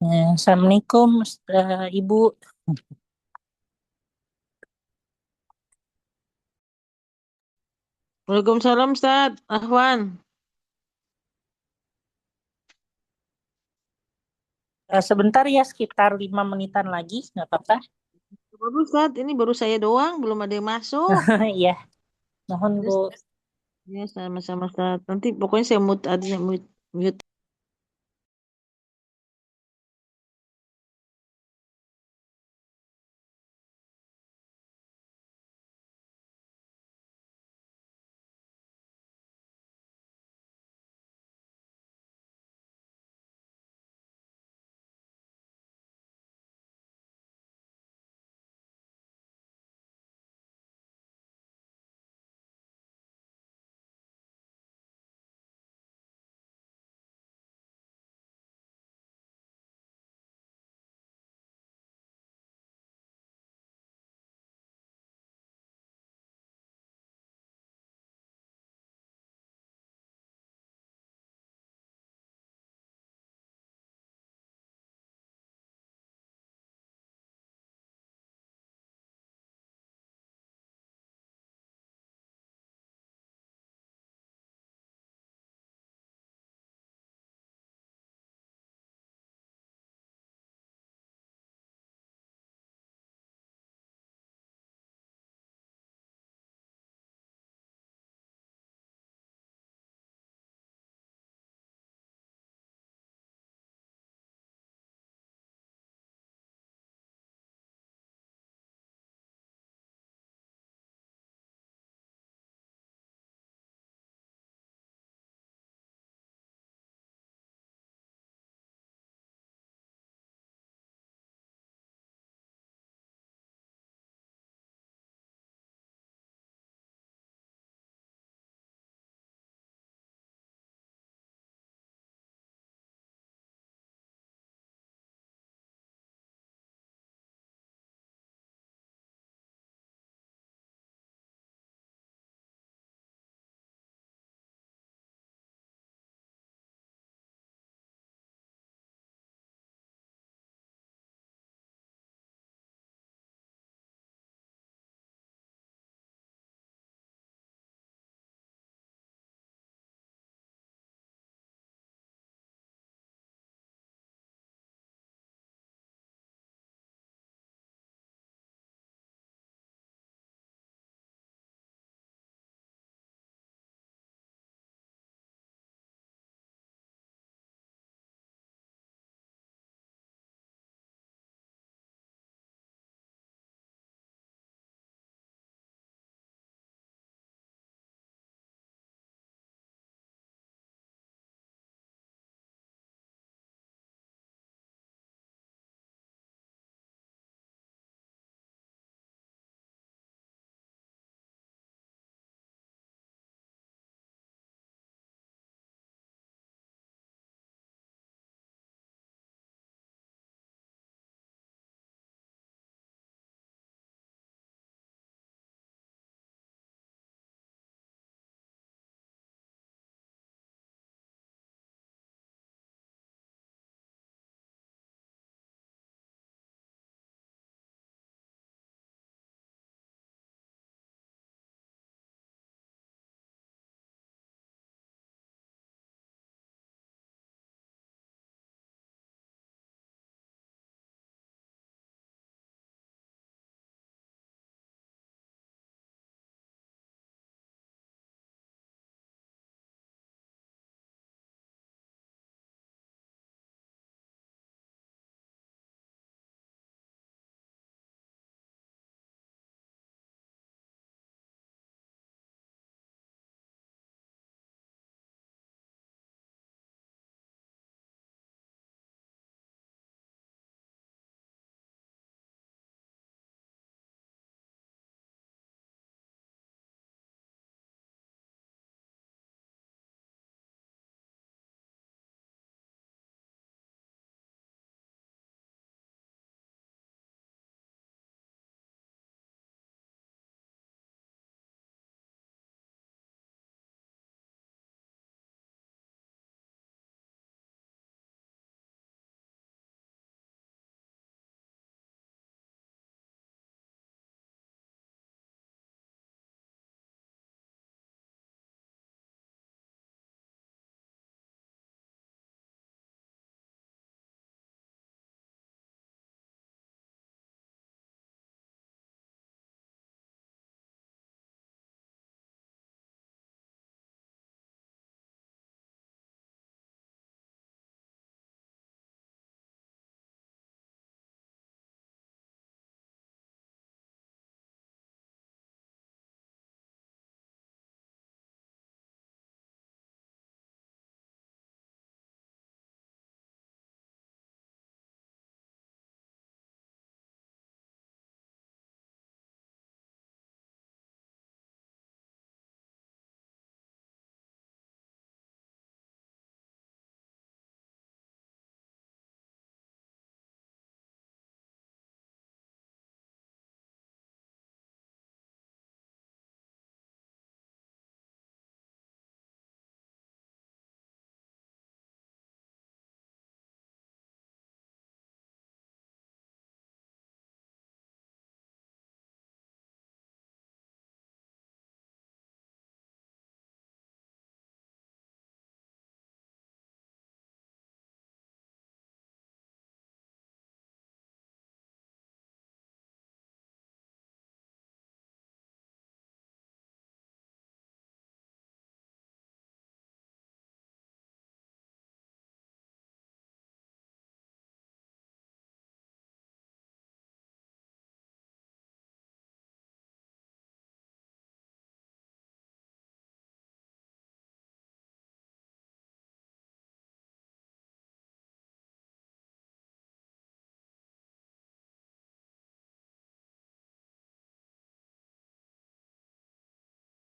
Assalamualaikum, Ibu. Waalaikumsalam, Ustaz. Ahwan. Sebentar ya, sekitar 5 menitan lagi, nggak apa-apa. Baru, Ustaz. Ini baru saya doang, belum ada yang masuk. Iya, mohon Bu. Yes, ya, sama-sama, Ustaz. Nanti pokoknya saya mute aja, mute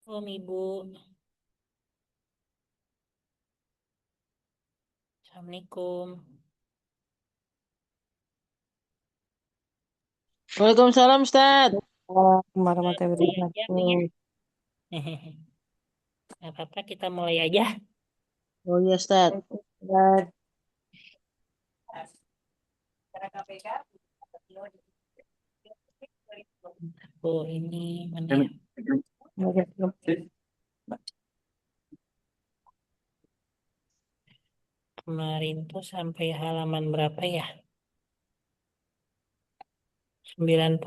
Ibu. Assalamualaikum. Waalaikumsalam, Ustaz. Assalamualaikum warahmatullahi Ya, Bu, ya. wabarakatuh. Nggak apa-apa, kita mulai aja. Oh iya, Ustaz. Ustaz. Bu, ini mana ya? Kemarin tuh sampai halaman berapa ya? 90.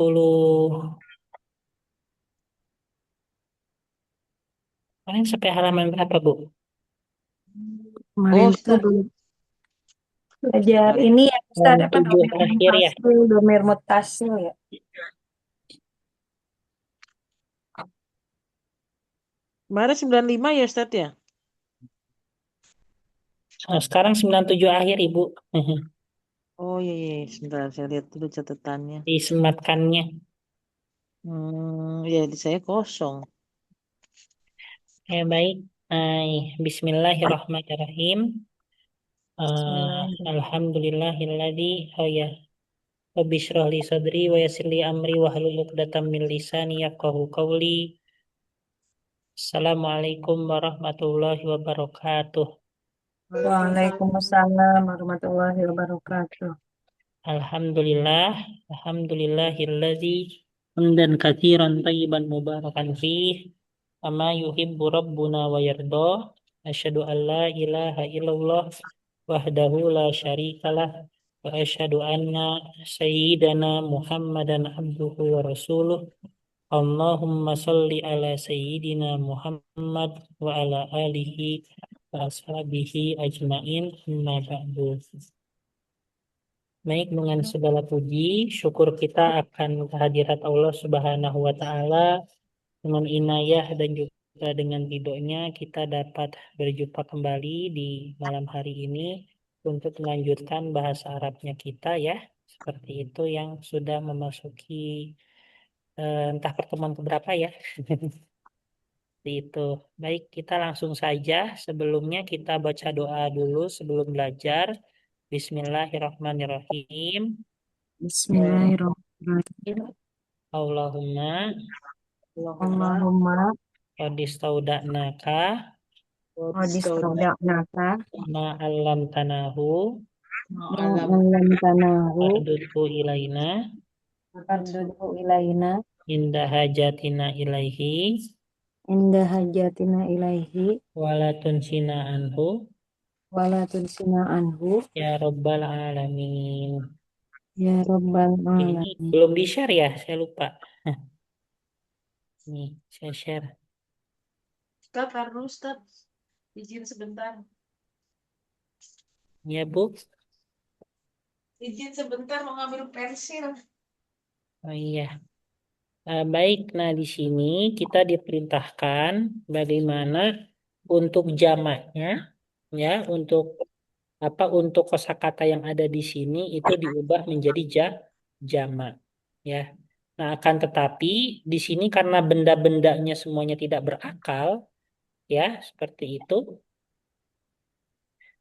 Kemarin sampai halaman berapa, Bu? Kemarin Oh, tuh Ustaz. belajar ini ya Ustaz, apa 97 domir akhir ya? mutasil, domir mutasil ya. Kemarin 95 ya, Ustaz ya? Nah, sekarang 97 akhir, Ibu. Oh iya, iya. Sebentar, saya lihat dulu catatannya. Disematkannya. Ya di saya kosong. Ya, baik. Bismillahirrahmanirrahim. Bismillahirrahmanirrahim. Alhamdulillahilladzi oh ya. Rabbi shrah li sadri wa yassir li amri wahlul 'uqdatam min lisani yafqahu qawli. Assalamualaikum warahmatullahi wabarakatuh. Waalaikumsalam warahmatullahi wabarakatuh. Alhamdulillah, alhamdulillahilladzi hamdan katsiran thayyiban mubarakan fih, kama yuhibbu rabbuna wa yarda. Asyhadu an la ilaha illallah wahdahu la syarikalah wa asyhadu anna sayyidana Muhammadan abduhu wa rasuluh. Allahumma sholli ala sayyidina Muhammad wa ala alihi wa ashabihi ajmain amma ba'du. Baik, dengan segala puji, syukur kita akan kehadirat Allah Subhanahu wa Ta'ala. Dengan inayah dan juga dengan ridhonya kita dapat berjumpa kembali di malam hari ini untuk melanjutkan bahasa Arabnya kita ya. Seperti itu yang sudah memasuki entah pertemuan keberapa ya. Seperti itu. Baik, kita langsung saja. Sebelumnya kita baca doa dulu sebelum belajar. Bismillahirrahmanirrahim. Bismillahirrahmanirrahim. Allahumma Allahumma qadistauda'naka qadistauda'naka ma'allamtanahu ma'allamtanahu farduhu ilaina farduhu ilaina inda hajatina ilaihi inda hajatina ilaihi walatunsina anhu wala tunsina anhu ya rabbal alamin. ya rabbal Ini alamin. belum di-share ya, saya lupa. Nih, saya share. Ustaz, taruh dulu, Ustaz. Izin sebentar. Ya, Bu. Izin sebentar mau ngambil pensil. Oh iya. Baik, nah di sini kita diperintahkan bagaimana untuk jamaknya, ya, untuk kosakata yang ada di sini itu diubah menjadi jamak, ya. Nah, akan tetapi di sini karena benda-bendanya semuanya tidak berakal, ya, seperti itu.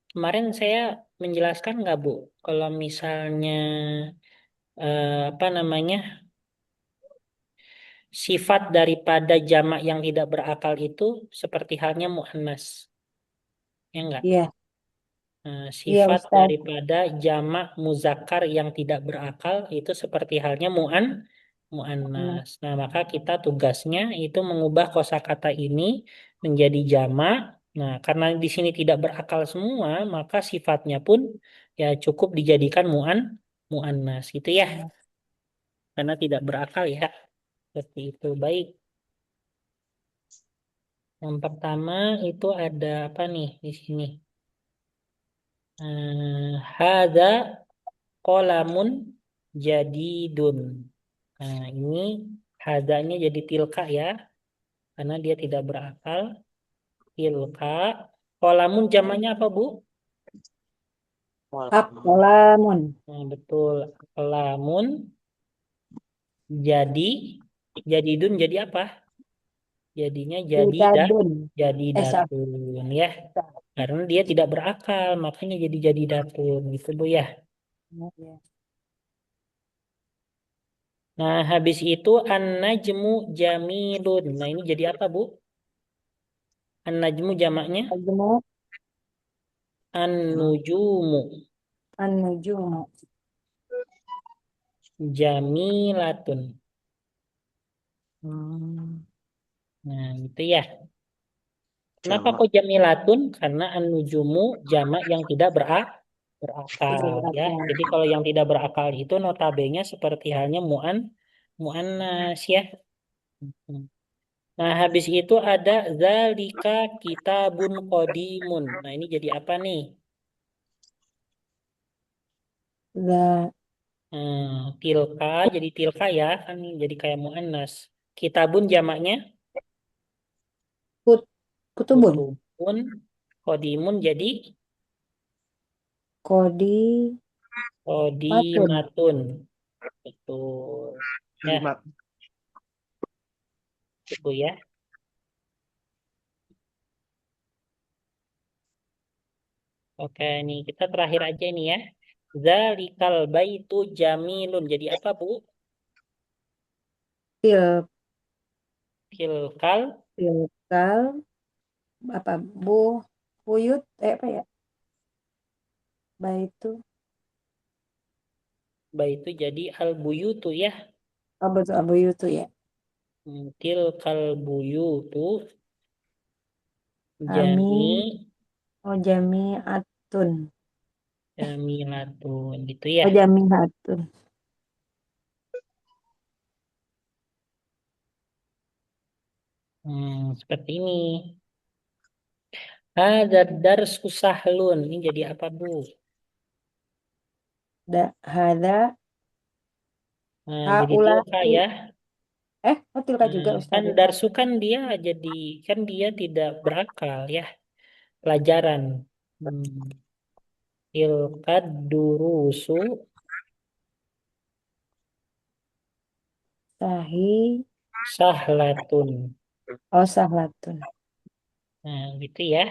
Kemarin saya menjelaskan nggak, Bu, kalau misalnya apa namanya? Sifat daripada jamak yang tidak berakal itu seperti halnya muannas, ya enggak? Iya, iya Sifat Ustaz. daripada jamak muzakkar yang tidak berakal itu seperti halnya muannas. Nah, maka kita tugasnya itu mengubah kosakata ini menjadi jamak. Nah, karena di sini tidak berakal semua, maka sifatnya pun ya cukup dijadikan muannas gitu ya. Karena tidak berakal ya. Seperti itu. Baik. Yang pertama itu ada apa nih di sini? Hada kolamun jadidun. Nah, ini hadanya jadi tilka ya, karena dia tidak berakal. Tilka. Kolamun zamannya apa, Bu? Kolamun. Nah, betul. Kolamun jadi jadidun jadi apa? Jadinya jadi Dadun. jadi Salah. datun ya. Karena dia tidak berakal, makanya jadi datun gitu Bu ya. Ya. Nah, habis itu an-najmu jamilun. Nah, ini jadi apa, Bu? An-najmu jamaknya Majmu an-nujumu an-nujumu. jamilatun. Hmm, Nah, gitu ya. Kenapa jamak. kok jamilatun? Karena an-nujumu jamak yang tidak Tidak berakal ya. berakal. Jadi kalau yang tidak berakal itu notabene seperti halnya muannas ya. Hmm. Nah, habis itu ada zalika kitabun qadimun. Nah, ini jadi apa nih? Za Tilka jadi tilka ya, kan jadi kayak muannas. Kitabun jamaknya kut kutubun. kutubun, qadimun jadi Kodi matun. qadimatun. Betul. Ya, Jimat. itu ya. Oke, nih kita terakhir aja nih ya. Zalikal baitu jamilun. Jadi apa, Bu? Til Tilkal tilkal apa bu buyut apa ya? Baitu. baitu jadi al buyutu ya. Oh betul buyutu ya. Tilkal buyutu Kami jami oh jamiatun. jamilatun gitu ya. Oh jamiatun. Seperti ini. Hadzal darsku sahlun. Ini jadi apa, Bu? Hada Jadi haula tilka ya. oh tilka juga Kan Ustaz. darsu kan dia jadi kan dia tidak berakal ya. Pelajaran. Hmm. Tilkad durusu Sahi sahlatun. oh sahlatun. Nah, gitu ya.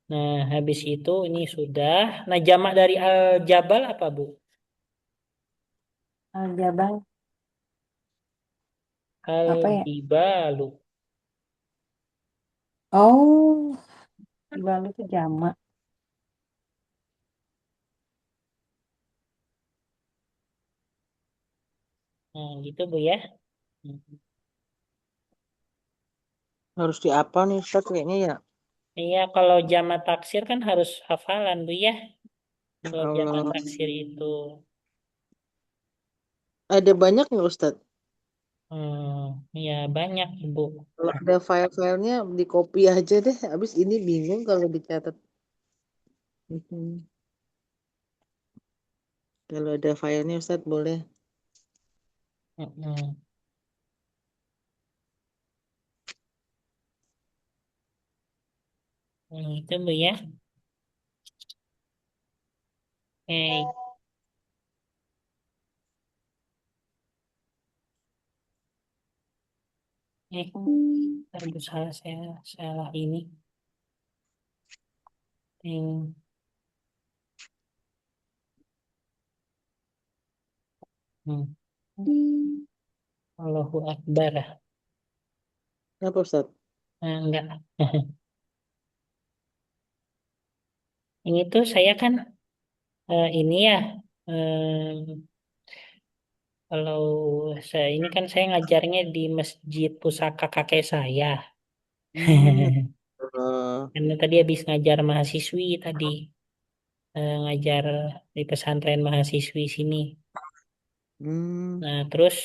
Nah, habis itu ini sudah. Nah, jamak dari al-jabal apa, Bu? Al-jabal apa ya? Al-jibalu. Oh, jabal itu jamak. Nah, gitu, Bu ya. Hmm. Harus diapa nih Ustaz kayaknya ya. Iya, kalau jamak taksir kan harus hafalan, Bu ya. Kalau jamak Kalau taksir itu. ada banyak nggak Ustaz? Ya banyak, Ibu. Kalau ada file-filenya di copy aja deh. Habis ini bingung kalau dicatat. Mhm. Kalau ada filenya Ustaz boleh. Mm-mm. Itu, Bu ya. Oke. Ntar Bu, salah ini. Hmm. Hmm. Allahu Akbar. Kenapa Ustaz? Enggak. Ini tuh saya kan ini ya. em, Kalau saya ini kan saya ngajarnya di Masjid Pusaka kakek saya. Hmm. eh, Karena tadi habis ngajar mahasiswi tadi. Ngajar di pesantren mahasiswi sini. hmm. Nah, terus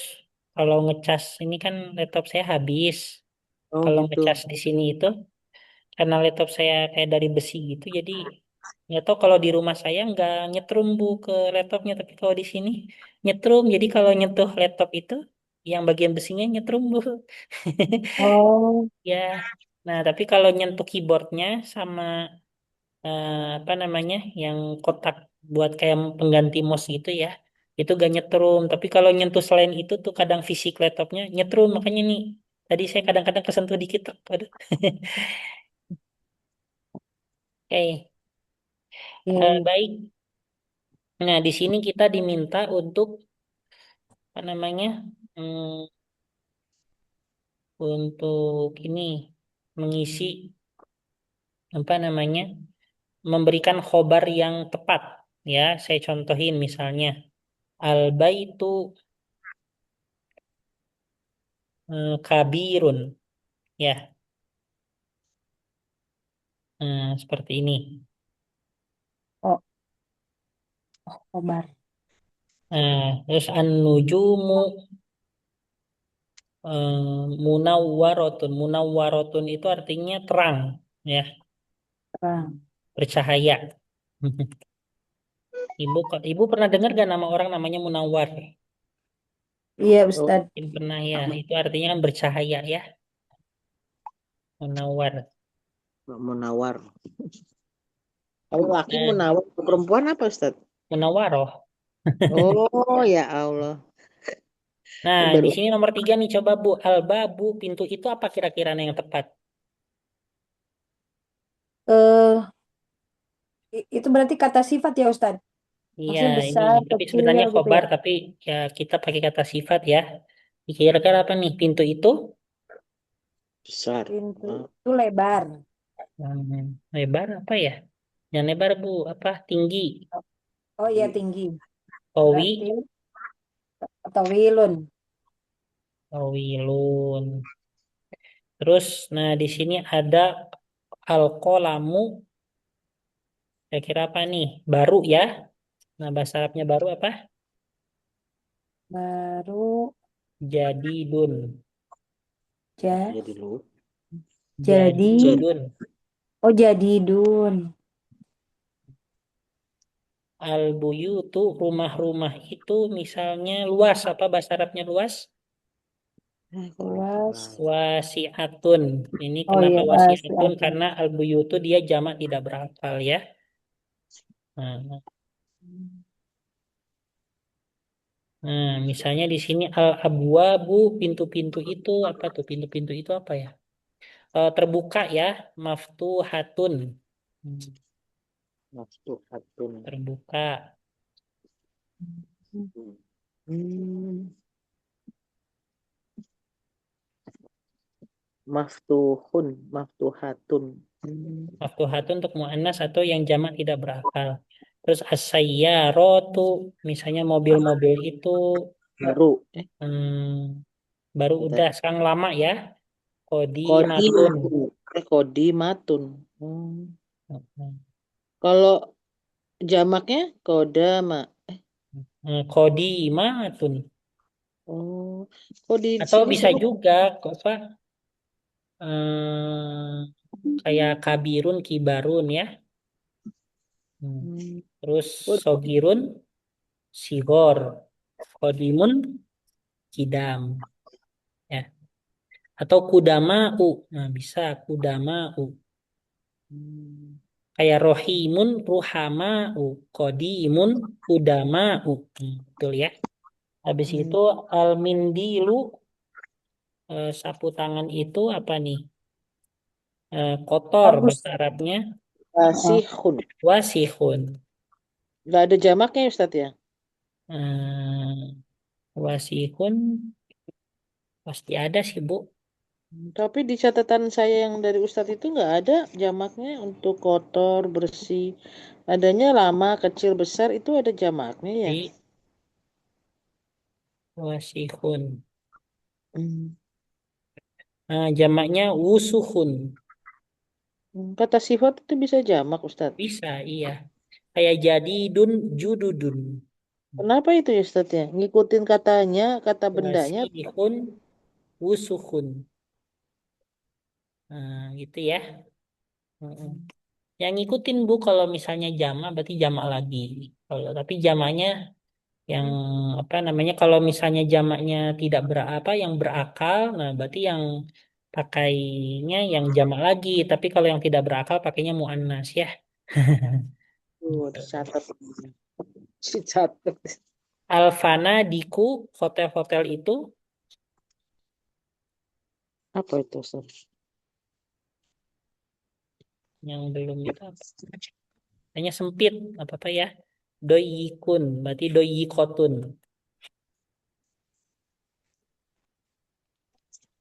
kalau ngecas ini kan laptop saya habis. Oh Kalau gitu. ngecas di sini itu karena laptop saya kayak dari besi gitu, jadi nggak tahu kalau di rumah saya nggak nyetrum Bu ke laptopnya, tapi kalau di sini nyetrum. Jadi kalau nyentuh laptop itu yang bagian besinya nyetrum Bu. Oh, Ya. Nah, tapi kalau nyentuh keyboardnya sama apa namanya yang kotak buat kayak pengganti mouse gitu ya, itu gak nyetrum. Tapi kalau nyentuh selain itu tuh kadang fisik laptopnya nyetrum. Makanya nih tadi saya kadang-kadang kesentuh dikit. Aduh. Oke. Oke. Baik. Nah, di sini kita diminta untuk apa namanya? Hmm, untuk ini mengisi apa namanya? Memberikan khobar yang tepat. Ya, saya contohin misalnya al-baitu kabirun. Ya, seperti ini. Oh, Kobar. Terus an-nujumu munawwarotun. Munawwarotun itu artinya terang, ya, Terang. bercahaya. Ibu pernah dengar gak nama orang namanya Munawwar? Iya, Oh, Ustadz. Mungkin pernah ya. Itu artinya kan bercahaya ya, Munawwar. Munawar. Kalau laki Nah, munawar, perempuan apa Ustaz? Munawwaroh. Oh ya Allah. Nah, di Baru sini nomor 3 nih coba Bu. Al-babu, pintu itu apa kira-kira yang tepat? Eh, itu berarti kata sifat ya, Ustadz? Iya, Maksudnya ini. besar, Tapi kecil sebenarnya gitu khobar, ya. tapi ya kita pakai kata sifat ya. Kira-kira apa nih? Pintu itu besar. Pintu Ah, itu lebar. lebar apa ya? Yang lebar Bu, apa? Tinggi. Oh iya, tinggi. Towi, Berarti atau wilun. towilun. Terus, nah di sini ada alkolamu. Kira-kira apa nih? Baru ya. Nah bahasa Arabnya baru apa? Baru Jadidun. jadi dulu. jadi Jadi Jadidun. jadi dun. Albuyutu, rumah-rumah itu misalnya luas. Apa bahasa Arabnya luas? kalau Luas. luas. Wasiatun. Ini Oh kenapa iya, wasiatun? wasiatun. Karena albuyutu dia jamak tidak berakal ya. Nah, misalnya di sini al-abwabu, pintu-pintu itu apa tuh? Pintu-pintu itu apa ya? Terbuka ya, maftuhatun. Hmm, Maftuhatun. terbuka. Hmm. Maftuhun, maftuhatun. Maftuhatun untuk muannas atau yang jamak tidak berakal. Terus as-sayyaratu, misalnya mobil-mobil itu Baru. hmm, baru Bentar. udah sekarang lama ya. Qodimatun. Kodimatu. Kodimatun. Kalau jamaknya kodama. Qodimatun. Oh, kok di Atau sini bisa sebut juga kok apa kayak kabirun, kibarun ya. Hmm. hmm, Terus kok sogirun, sigor, kodimun, kidam ya. Atau kudama'u. Nah, bisa kudama'u. hmm, Kayak rohimun, ruhama'u, kodimun, kudama'u. Betul ya. Habis hmm, itu almindilu, sapu tangan itu apa nih? Kotor Bagus. bahasa Arabnya Oh, Fasihun. wasihun. Nggak ada jamaknya ya, Ustadz ya? Eh, wasihun pasti ada sih Bu. Tapi di catatan saya yang dari Ustadz itu nggak ada jamaknya untuk kotor, bersih. Adanya lama, kecil, besar itu ada jamaknya ya. Di wasihun. Hmm. Jamaknya wusuhun. Kata sifat itu bisa jamak Ustadz. Bisa, iya. Kayak jadi dun jududun. Kenapa itu ya Ustadz ya? Ngikutin katanya, kata bendanya. Wasihun wusuhun. Gitu ya. Mm-mm. Yang ngikutin Bu kalau misalnya jamak berarti jamak lagi. Kalau tapi jamaknya yang apa namanya kalau misalnya jamaknya tidak berapa yang berakal, nah berarti yang pakainya yang jamak lagi. Tapi kalau yang tidak berakal pakainya muannas ya. Tuh, Gitu. dicatat. Dicatat. Alfana, Diku, hotel-hotel itu Apa itu, Ustaz? yang belum itu apa? Hanya sempit, apa-apa ya. Doyikun, berarti doyikotun.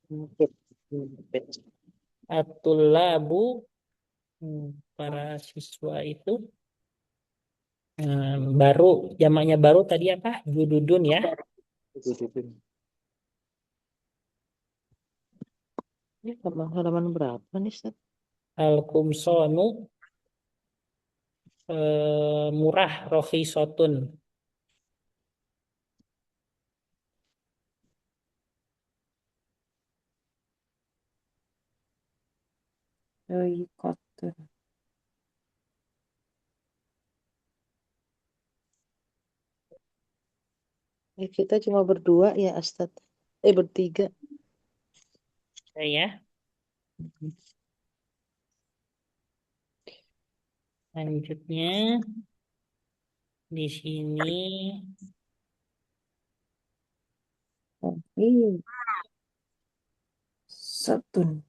Sempit. Sempit. Atulabu, para siswa itu. Baru, jamaknya baru tadi apa? Jududun ya. Ini halaman berapa nih, Ustaz? Al-kumsonu, murah, rohisotun. Doyikotun. Kita cuma berdua ya, Ustaz. Bertiga. Ya, selanjutnya di sini. Ih, Sotun.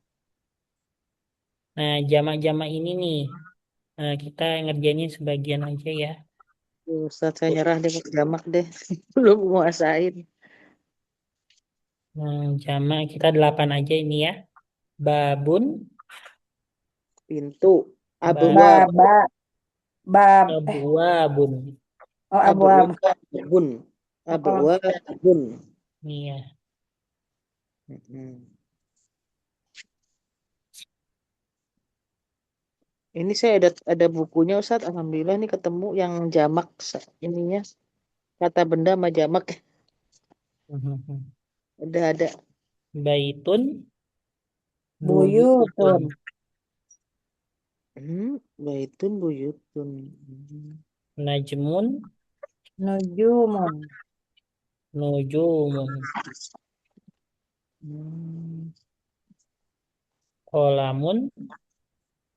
Nah, jamak-jamak ini nih, kita ngerjainnya sebagian aja ya. Ustaz, saya nyerah deh ke jamak deh. Belum menguasain. Jamak kita 8 aja ini ya. Babun, Pintu. Abwab. babun, Baba, bab, abuabun. oh Abwab. abu-abu. Bun. Oh, kalau Abwab. Bun. Nih ya. Mm-mm. Ini saya ada bukunya, Ustaz. Alhamdulillah nih ketemu yang jamak ininya. Kata benda sama jamak. Ada. Baitun, buyutun. buyutun, Baitun buyutun. Hmm. Najmun, nujumun, nujumun. Hmm. Kolamun,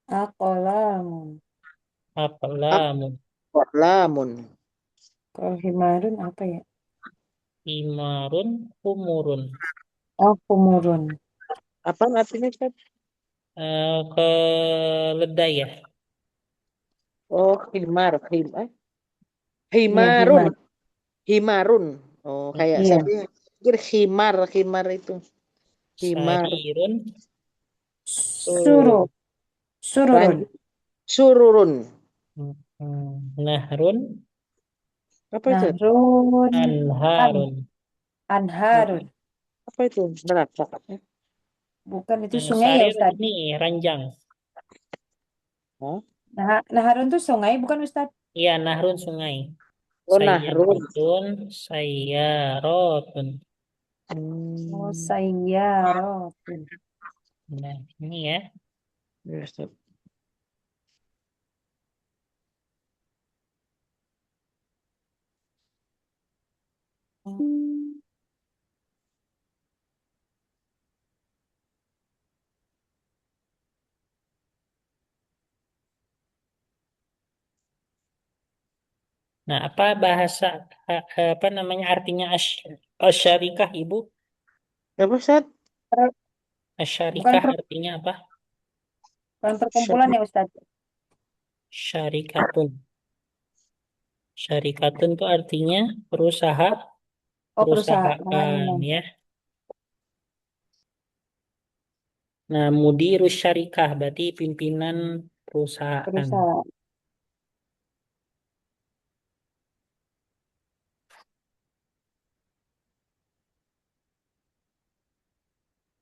akolamun. aqlamun. Lamun. Kalau himarun apa ya? Imarun, umurun. Oh, kumurun. Apa artinya, Ustaz? Keledai ya. Oh, Iya, himarun. himar. Himarun. Oh, kayak saya Iya. pikir himar itu. Himar. Sarirun, Suru, Oh, sururun. lanjut. Sururun. nahrun, Apa itu? Nahrun, an, anharun. anharun. Apa itu? Neraka. Bukan itu sungai ya, Sarir Ustaz? ini ranjang. Hah? Nah, Naharun tuh sungai, bukan Ustaz? Iya, nahrun sungai. Oh, nahrun. Sayyaratun, sayyarotun. Oh, Hmm. sayyarotun. Nah, ini ya. Ya, Ustaz. Nah, apa bahasa apa namanya artinya asyarikah, Ibu? Apa, Ustaz? Bukan Asyarikah artinya apa? bukan perkumpulan ya, Ustaz? Syarikatun. Syarikatun itu artinya Oh, perusahaan. perusahaan ya. Nah, mudirus syarikah berarti pimpinan perusahaan. Perusahaan.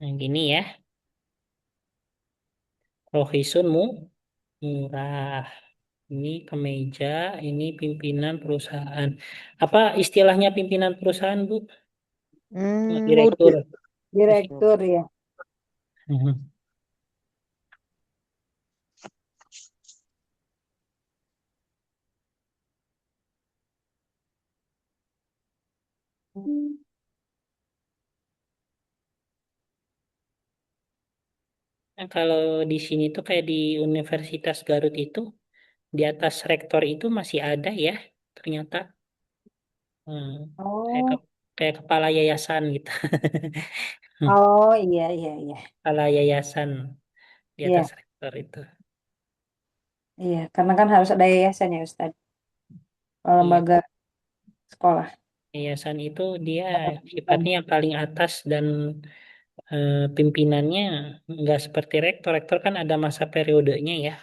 Nah, gini ya. Rohisun murah. Ini kemeja, ini pimpinan perusahaan. Apa istilahnya pimpinan perusahaan, Bu? Direktur. Mudir. Direktur ya. Mhm. Nah, kalau di sini tuh kayak di Universitas Garut itu, di atas rektor itu masih ada ya, ternyata. Hmm, kayak Oh, kayak kepala yayasan gitu. oh iya iya iya. Kepala yayasan di atas Iya, rektor itu. iya. Karena kan harus ada yayasan ya Ustadz. Iya, Lembaga sekolah. yayasan itu dia Lembaga pendidikan. sifatnya yang paling atas dan pimpinannya nggak seperti rektor. Rektor kan ada masa periodenya ya,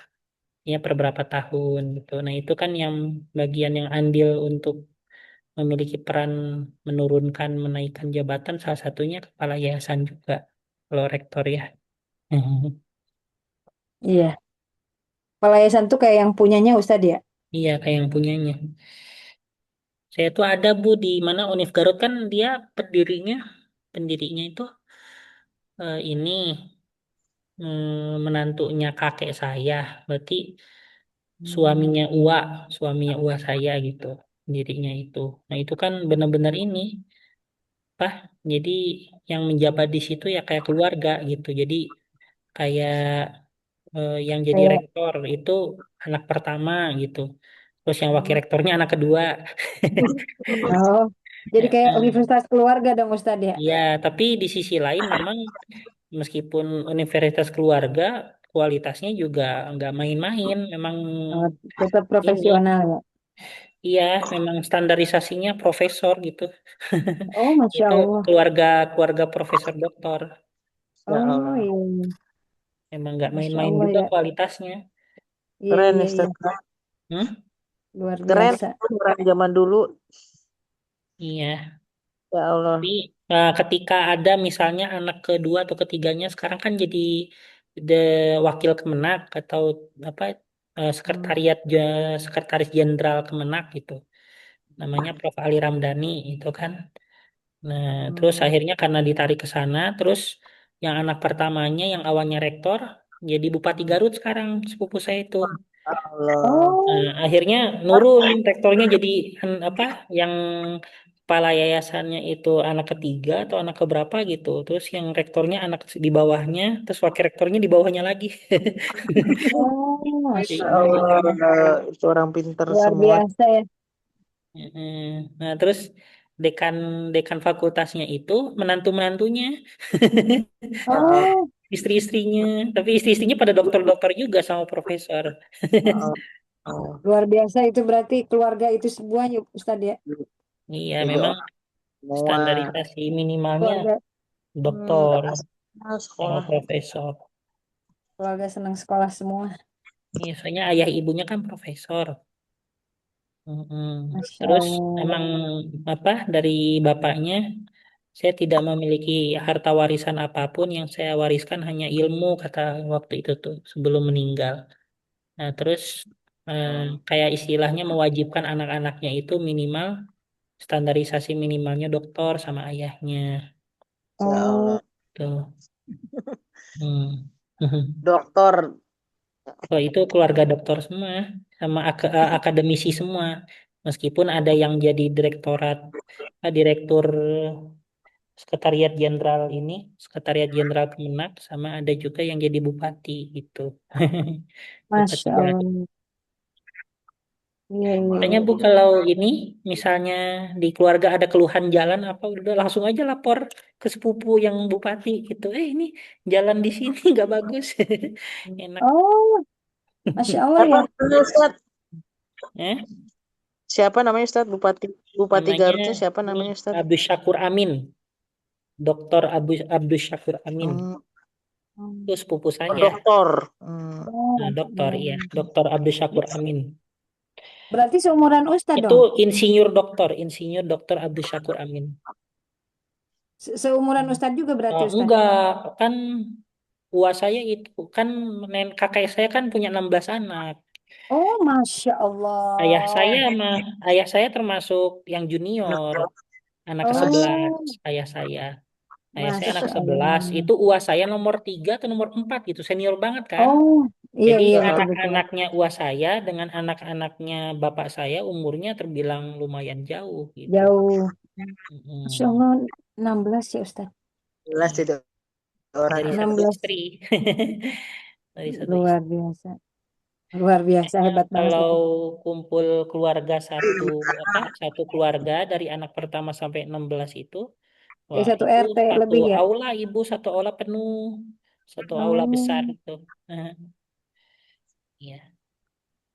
ya per berapa tahun gitu. Nah itu kan yang bagian yang andil untuk memiliki peran menurunkan, menaikkan jabatan salah satunya kepala yayasan juga. Kalau rektor ya. Iya. Kepala yayasan tuh kayak yang punyanya Ustadz ya. Iya kayak yang punyanya. Saya tuh ada Bu di mana Univ Garut kan dia pendirinya pendirinya itu ini menantunya kakek saya. Berarti suaminya suaminya saya gitu pendirinya itu. Nah, itu kan benar-benar ini Pak. Jadi yang menjabat di situ ya kayak keluarga gitu. Jadi kayak yang jadi Kayak rektor itu anak pertama gitu. Terus yang wakil oh, rektornya anak kedua. oh. Jadi kayak Heeh. universitas keluarga dong Ustadz ya. Iya, tapi di sisi lain memang meskipun universitas keluarga kualitasnya juga nggak main-main. Memang Oh, tetap ini, profesional ya. iya, memang standarisasinya profesor gitu. Oh, Masya Itu Allah. keluarga keluarga profesor doktor. Ya Oh Allah. iya, iya. Memang nggak Masya main-main Allah juga ya. kualitasnya. Iya, Keren iya, iya. Ustaz. Hmm? Luar Keren biasa. orang zaman dulu. Iya. Ya Tapi Allah. ketika ada misalnya anak kedua atau ketiganya sekarang kan jadi the wakil Kemenak atau apa Hmm. sekretaris jenderal Kemenak gitu. Namanya Prof. Ali Ramdhani itu kan. Nah, terus Hmm. akhirnya karena ditarik ke sana, terus yang anak pertamanya yang awalnya rektor jadi Bupati Garut sekarang sepupu saya itu. Ya Allah. Nah, akhirnya nurun rektornya jadi apa yang kepala yayasannya itu anak ketiga atau anak keberapa gitu. Terus yang rektornya anak di bawahnya, terus wakil rektornya di bawahnya lagi. Oh, Masya Kayak gitu. Allah. Itu orang pinter luar semua. biasa ya. Heeh. Nah, terus dekan dekan fakultasnya itu menantu-menantunya, Ya Allah. Oh, istri-istrinya, tapi istri-istrinya pada dokter-dokter juga sama profesor. Ya Allah. luar biasa itu berarti keluarga itu semuanya Ustadz ya. Iya, Jadi memang orang semua. standarisasi minimalnya Keluarga, doktor sama Sekolah. profesor. keluarga senang sekolah semua. Iya, soalnya ayah ibunya kan profesor. Mm-mm. Masya Terus Allah. emang apa dari bapaknya saya tidak memiliki harta warisan apapun yang saya wariskan hanya ilmu kata waktu itu tuh sebelum meninggal. Nah, terus eh, kayak istilahnya mewajibkan anak-anaknya itu minimal standarisasi minimalnya doktor sama ayahnya. Ya Oh, Allah. Tuh. Hmm. Dokter. Oh, itu keluarga dokter semua sama akademisi semua. Meskipun ada yang jadi direktur sekretariat jenderal ini, sekretariat jenderal Kemenak, sama ada juga yang jadi bupati gitu. Bupati Masya Garut. Allah. Iya, iya, Makanya iya. Bu kalau ini misalnya di keluarga ada keluhan jalan apa udah langsung aja lapor ke sepupu yang bupati gitu. Ini jalan di sini nggak bagus. Enak. Oh, Masya Allah Siapa ya. namanya Ustaz? Eh, Siapa namanya Ustaz? Bupati Bupati namanya Garutnya siapa ini namanya Ustaz? Abdus Syakur Amin. Dr. Abdus Syakur Amin. Hmm, Itu sepupu oh, saya. dokter. Nah, Oh, dokter, iya. ya. Dr. Abdus Syakur Amin. Berarti seumuran Ustadz Itu dong. insinyur dokter Abdus Syakur Amin. Seumuran Ustadz juga berarti Ustadz. Enggak, kan uas saya itu kan kakek saya kan punya 16 anak. Oh, Masya Ayah saya Allah. mah ayah saya termasuk yang junior, anak ke-11 Oh, ayah saya. Ayah saya anak Masya 11 Allah. itu uas saya nomor 3 atau nomor 4 gitu, senior banget kan. Oh, iya, Jadi iya, betul-betul. anak-anaknya uas saya dengan anak-anaknya bapak saya umurnya terbilang lumayan jauh gitu. Jauh. Masya Mm-mm. Allah, 16 ya Ustadz. Jelas Iya, jadi orang dari yang satu 16, istri. Dari satu luar istri. biasa. Luar biasa, Nah, hebat banget kalau itu. kumpul keluarga satu keluarga dari anak pertama sampai 16 itu, Kayak wah satu itu RT satu lebih ya. aula ibu, satu aula penuh, satu aula besar Oh, itu. Nah, iya.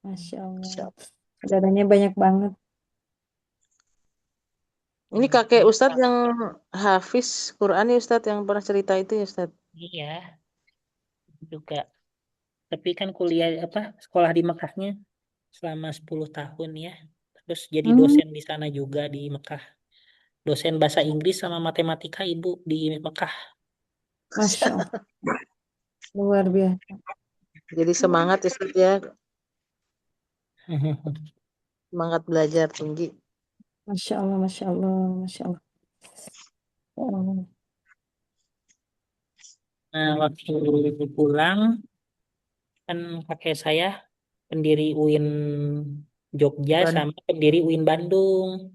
Masya Allah. Saudaranya banyak banget. Ini Hmm, kakek Ustadz yang hafiz Quran ya Ustadz yang pernah cerita itu ya Ustadz. iya juga. Tapi kan kuliah sekolah di Mekahnya selama 10 tahun ya. Terus jadi Hmm, dosen di sana juga di Mekah. Dosen bahasa Inggris sama matematika ibu di Mekah. Masya Allah. Luar biasa. Jadi semangat ya Ustadz ya, semangat belajar tinggi. Masya Allah, Masya Allah, Masya Allah. Ya Allah. Nah, waktu pulang kan kakek saya pendiri UIN Jogja Ban- sama pendiri UIN Bandung.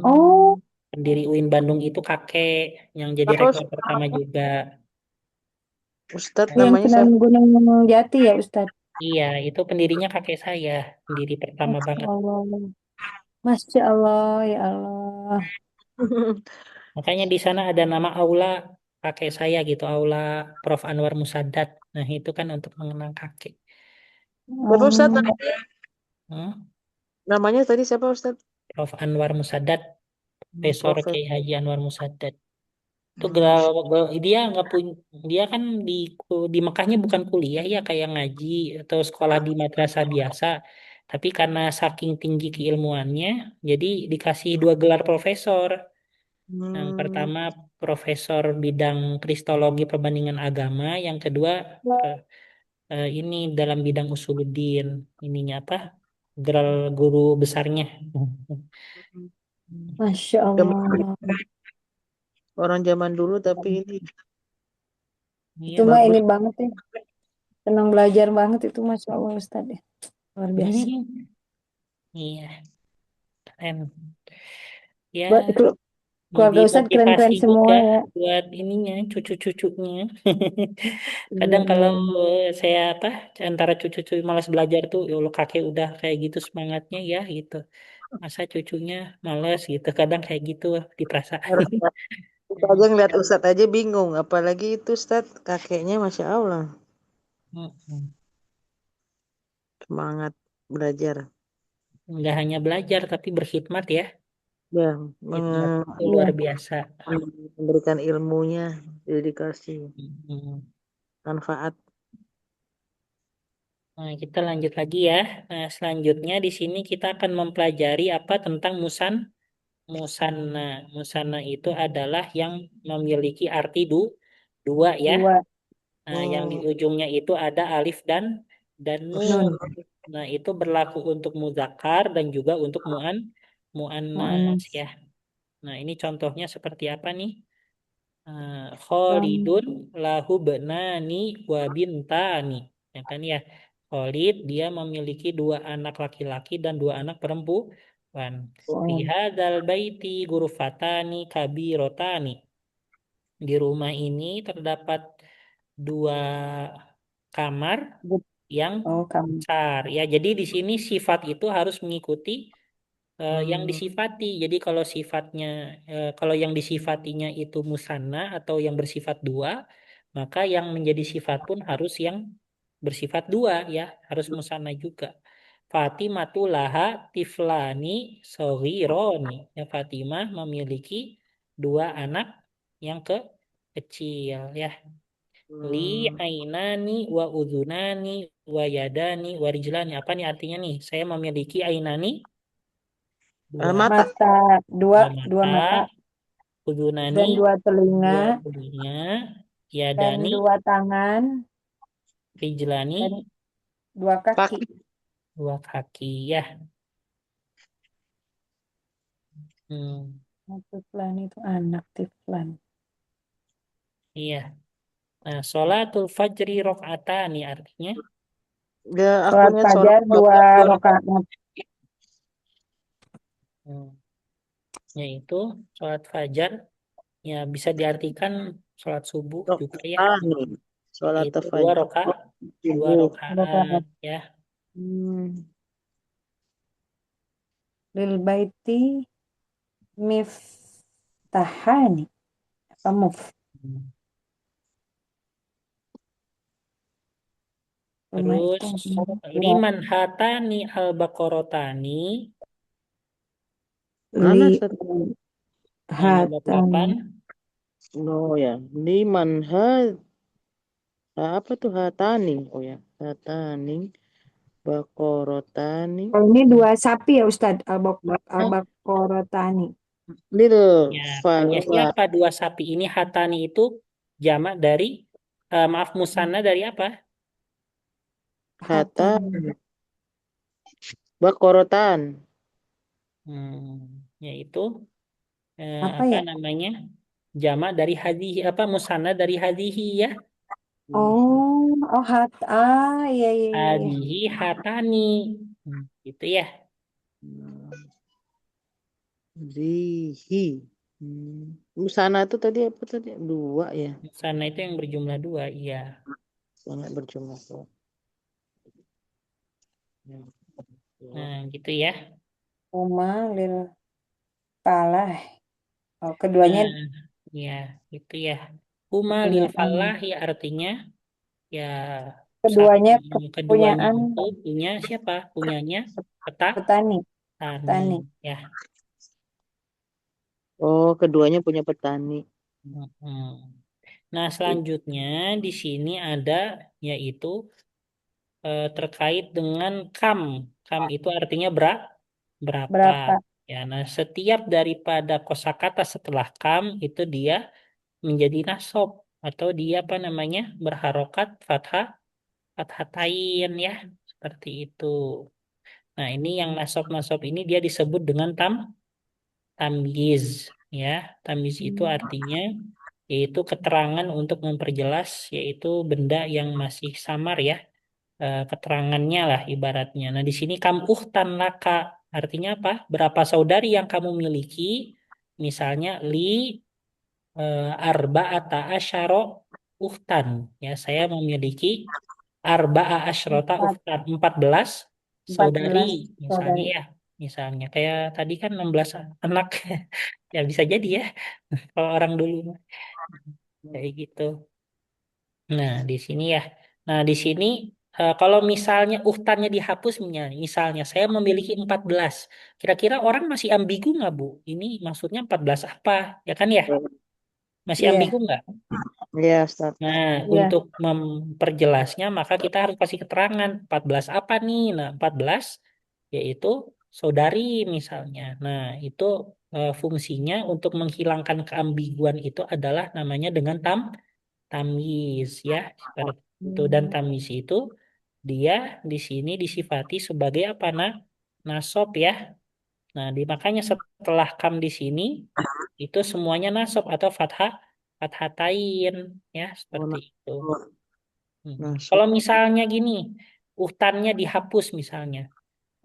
Oh, Hmm. Pendiri UIN Bandung itu kakek yang jadi Siapa rektor Ustadz? pertama juga. Ustadz yang namanya Sunan siapa? Gunung Jati ya Ustadz. Iya, itu pendirinya kakek saya, pendiri pertama Masya banget. Allah. Masya Allah, ya Allah. Makanya di sana ada nama aula kakek saya gitu, aula Prof. Anwar Musadat. Nah, itu kan untuk mengenang kakek. Siapa Ustadz? Oh, Hmm? Namanya tadi siapa Ustadz? Prof. Anwar Musadat, Profesor Profesor. Kiai Haji Anwar Musadat. Itu Hmm. dia nggak punya, dia kan di Mekahnya bukan kuliah ya kayak ngaji atau sekolah di madrasah biasa. Tapi karena saking tinggi keilmuannya, jadi dikasih dua gelar profesor. Yang Hmm. pertama profesor bidang kristologi perbandingan agama, yang kedua eh, ini dalam bidang usuluddin. Ininya apa? Gelar guru besarnya. Masya Zaman- Allah. Orang zaman dulu tapi ini Itu Iya. mah ini bagus. banget ya. Senang belajar banget itu Masya Allah Ustadz ya. Luar biasa. Iya, keren. Buat Ya, jadi keluarga Ustadz motivasi keren-keren semua juga ya. buat ininya cucu-cucunya. Iya, Kadang iya, kalau iya. saya antara cucu-cucu malas belajar tuh, ya Allah kakek udah kayak gitu semangatnya ya gitu. Masa cucunya malas gitu. Kadang kayak gitu di perasaan. Harus kita aja ngeliat Ustadz aja bingung, apalagi itu Ustadz kakeknya Masya Allah Mm-mm. semangat belajar. Nggak hanya belajar tapi berkhidmat ya. Ya, Khidmat itu luar Iya. biasa. memberikan ilmunya, dedikasi, Mm-mm. manfaat. Nah, kita lanjut lagi ya. Nah, selanjutnya di sini kita akan mempelajari apa tentang Musanna. Musanna itu adalah yang memiliki arti dua ya. Dua. Nah, yang di Oh, ujungnya itu ada alif dan nun. Nun. Nah, itu berlaku untuk muzakkar dan juga untuk muannas Mu'annas. ya. Nah, ini contohnya seperti apa nih? Um, Khalidun lahu benani wa bintani. Ya kan ya. Khalid dia memiliki dua anak laki-laki dan dua anak perempuan. Fi um, hadzal baiti ghurfatani kabirotani. Di rumah ini terdapat dua kamar good. yang Oh, kamu. besar. Ya, jadi di sini sifat itu harus mengikuti yang hmm, disifati. Jadi kalau yang disifatinya itu musanna atau yang bersifat dua, maka yang menjadi sifat pun harus yang bersifat dua ya, harus musanna juga. Fatimatu laha tiflani soghironi. Ya, Fatimah memiliki dua anak yang kecil ya. Li hmm. ainani wa udhunani wa yadani wa rijlani. Apa nih artinya nih? Saya memiliki ainani dua Mata. Mata. Dua. dua Dua mata, mata. udunani Dan dua telinga. dua telinga, Dan yadani dua tangan. rijlani Dan dua kaki. Kaki. dua kaki ya. Hmm, Tiflan itu anak Tiflan. iya. Nah, sholatul fajri rokatani artinya Dia aku Sholat niat sholat fajar dua fajar 2 rakaat. rakaat. hmm, yaitu sholat fajar ya bisa diartikan sholat subuh juga ya. Rakaat nih. Sholat Itu fajr dua subuh. rokaat Rakaat. ya. Hmm, Lil baiti miftahani. Apa muf? Rumah itu Terus dua. liman hatani al-baqarotani mana Li satu? bab hatan. 8. Oh ya, liman apa tuh hatani? Oh ya, hatani, bakorotani. Oh, ini dua sapi ya Ustadz. Al-Baqarotani. Little Ya, punya fala siapa dua sapi ini? Hatani itu jamak dari, maaf, musanna dari apa? hata Hatan. bakorotan. Yaitu Apa apa ya? namanya? Jamak dari hadhihi, apa musanna dari hadhihi ya? Oh, oh iya iya iya iya. Hadhihi hatani. Gitu ya. Zihi. Musana itu tadi apa tadi? Dua ya. Musanna itu yang berjumlah dua, iya. Sangat berjumlah dua. Ya, dua. Nah, gitu ya. Uma lil falah. Oh, keduanya Nah, ya, itu ya. Huma lil kepunyaan. falah ya artinya ya Keduanya sapi keduanya kepunyaan itu punya siapa? Punyanya petani, petani. Petani. ya. Oh, keduanya punya petani. Mm-mm. Nah, selanjutnya di sini ada yaitu terkait dengan kam. Kam itu artinya berapa. Berapa? Ya, nah setiap daripada kosakata setelah kam itu dia menjadi nasab atau dia apa namanya berharokat fathatain ya seperti itu. Nah, ini yang nasab-nasab ini dia disebut dengan tamyiz ya. Tamyiz itu artinya yaitu keterangan untuk memperjelas yaitu benda yang masih samar ya, keterangannya lah ibaratnya. Nah, di sini kam uhtan laka artinya apa? Berapa saudari yang kamu miliki? Misalnya arba'ata asyara uhtan. Ya, saya memiliki arba'a asyrota Empat, uhtan, 14 saudari 14 misalnya saudari. ya. Misalnya kayak tadi kan 16 anak. Ya bisa jadi ya kalau orang dulu mah. Kayak gitu. Nah, di sini ya. Nah, di sini kalau misalnya uhtannya dihapus misalnya saya memiliki 14. Kira-kira orang masih ambigu nggak, Bu? Ini maksudnya 14 apa? Ya kan ya? Masih ambigu Iya, nggak? Ya, Ustaz. Nah, iya. untuk memperjelasnya maka kita harus kasih keterangan 14 apa nih? Nah, 14 yaitu saudari misalnya. Nah, itu fungsinya untuk menghilangkan keambiguan itu adalah namanya dengan tamyiz ya, seperti itu. Dan Hmm, tamyiz itu dia di sini disifati sebagai apa nasab ya. Nah, makanya setelah kam di sini itu semuanya nasab atau fathatain ya Oh, seperti nah, itu. oh, Kalau nasib. misalnya gini, uhtannya dihapus misalnya,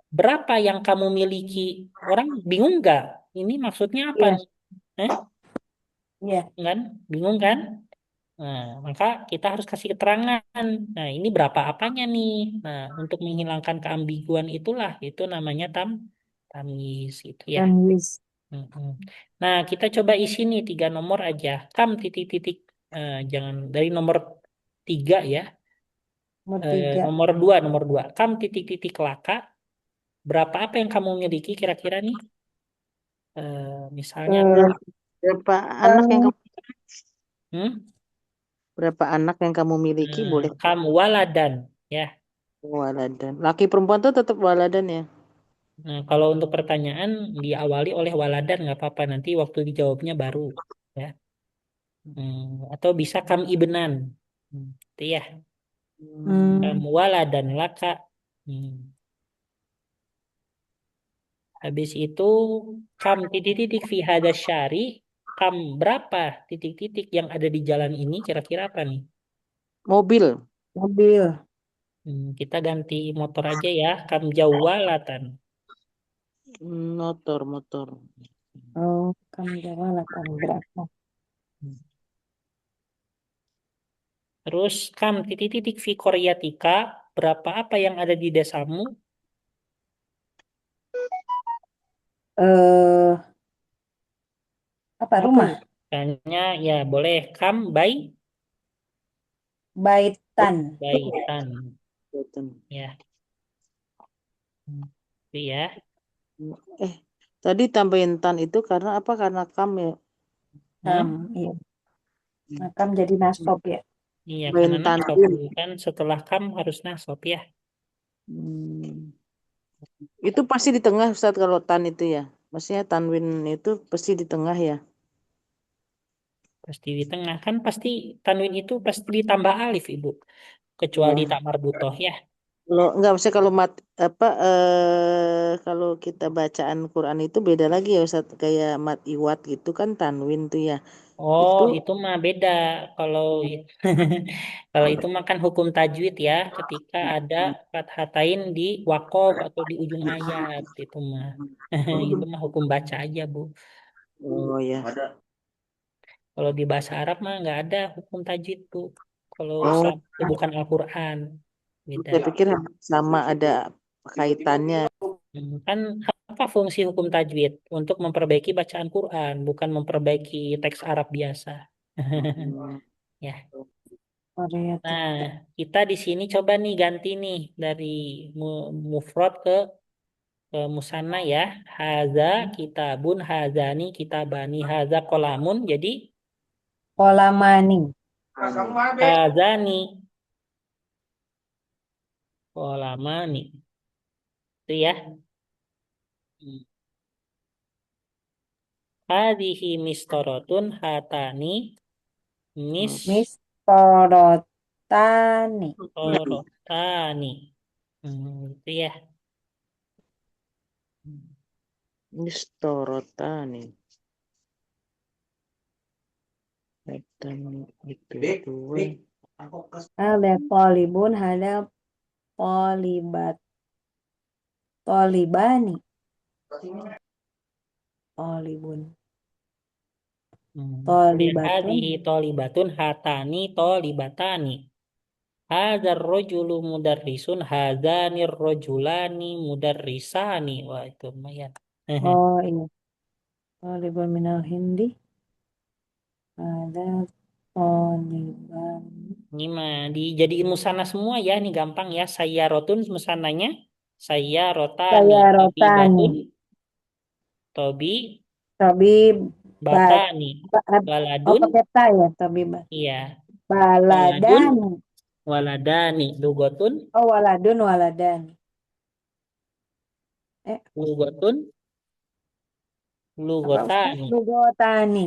berapa yang kamu miliki? Orang bingung nggak? Ini maksudnya apa Iya, nih? Eh? iya. Kan? Bingung kan? Nah, maka kita harus kasih keterangan. Nah, ini berapa apanya nih? Nah, untuk menghilangkan keambiguan itulah, itu namanya tamyiz itu ya. Tamyiz. Mm-mm. Nah, kita coba isi nih 3 nomor aja. Kam titik-titik, jangan dari nomor 3 ya. Nomor tiga. Nomor dua. Kam titik-titik laka. Berapa apa yang kamu miliki kira-kira nih? Misalnya, Eh, Berapa anak yang kam, kamu hmm? berapa anak yang kamu miliki boleh Kam waladan ya. waladan. Laki perempuan tuh tetap waladan ya. Nah, kalau untuk pertanyaan diawali oleh waladan nggak apa-apa, nanti waktu dijawabnya baru ya. Atau bisa kam ibnan. Itu ya. Kam hmm, waladan laka. Hmm. Habis itu kam titik-titik fi hada syari. Kam berapa titik-titik yang ada di jalan ini kira-kira apa nih? Mobil. mobil. Kita ganti motor aja ya. Kam jawalatan. Motor, motor. Oh, kamu jawab berapa? Terus kam titik-titik fi koryatika. berapa apa yang ada di desamu? Eh, apa Apa rumah? misalnya ya boleh come by Baitan. tan Betul. ya. Itu ya. Eh, tadi tambahin tan itu karena apa? Karena kam ya. Hmm? Iya. Makam jadi nasab ya. Iya karena Tambahin nasab tanwin. kan setelah kam harus nasab ya. Hmm. Itu pasti di tengah Ustaz kalau tan itu ya. Maksudnya tanwin itu pasti di tengah ya. Pasti di tengah kan pasti tanwin itu pasti ditambah alif Ibu. Kecuali Ya. tak marbutoh ya. Kalau enggak maksudnya kalau apa kalau kita bacaan Quran itu beda lagi ya Ustaz kayak mat iwat gitu kan tanwin tuh ya. Oh, Itu itu mah beda. Kalau kalau itu mah kan hukum tajwid ya, ketika ada fathatain di wakof atau di ujung ayat itu mah. Itu mah hukum baca aja, Bu. oh ya. Kalau di bahasa Arab mah nggak ada hukum tajwid, Bu. Kalau Oh, selama itu bukan Al-Qur'an. Beda. saya pikir sama ada kaitannya. Kan apa fungsi hukum tajwid? Untuk memperbaiki bacaan Quran, bukan memperbaiki teks Arab biasa. Ya. Variatif. Nah, kita di sini coba nih ganti nih dari mufrad ke musanna ya. Haza kitabun, hazani kitabani, haza kolamun. Jadi Kolamani. hazani kolamani. Itu ya. Hmm. Hadhihi mistorotun hatani Mistorotani. mistorotani. Itu ya. Hmm. Nistorotani. Dan itu dua. Ada polibun, ada polibat. Polibani. Polibun. Ya, Tolibatun. hadhihi tolibatun hatani tolibatani. Hadzal rajulu mudarrisun, hadzanir rajulani mudarrisani. Wah, itu lumayan. Oh iya. Polibun minal hindi. Ada poliban. Ini mah dijadiin musana semua ya, ini gampang ya. Saya rotun musananya. Saya rotani. Saya Tobi rotani. batun. Tobi Tobi bat. batani. Oh Baladun. pakai ta ya. Tobi bat. Iya. Baladun. Baladani. Waladani. Lugotun. Oh waladun waladani. Eh Lugotun. apa Ustaz? Lugotani. Lugotani.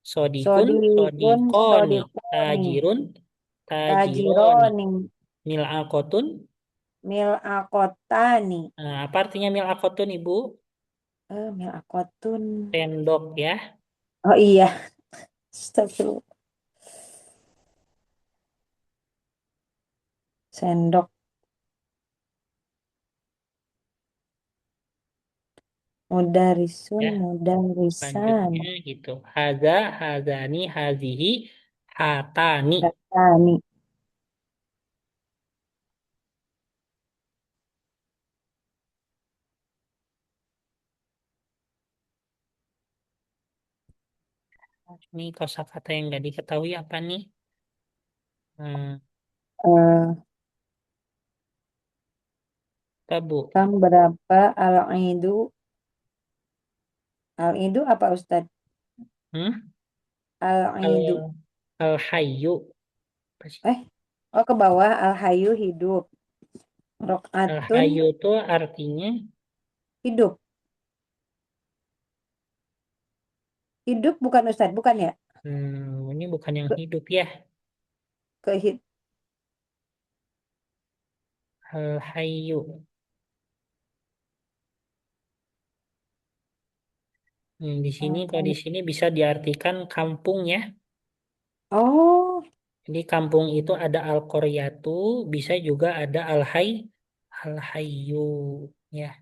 Sodikun. Sodikun, Sodikoni. sodikoni. Tajirun. Tajironi. Tajironi. Mil'akotun. Milakotani. Nah, apa artinya mil'akotun, Ibu? Milakotun. Sendok ya. Oh iya. Astagfirullah. Sendok. Mudarisun, Ya, mudarisan. selanjutnya gitu. Haza, hazani, hazihi, hatani. Datani. Ini kosakata yang nggak diketahui apa nih? Hmm, Eh, apa Bu? Kam berapa al-idu? Al-idu apa Ustadz? Hmm? Al-idu. Al, al-hayyu. Apa sih? Eh, oh ke bawah al-hayu hidup. Rokatun Al-hayyu itu artinya hidup. Hidup bukan Ustadz, bukan ya? ini bukan yang Ke, hidup ya. ke Al-hayyu. Di sini kalau di sini bisa diartikan kampung ya. Oh, Jadi kampung itu ada al-qaryatu, bisa juga ada al-hayyu ya,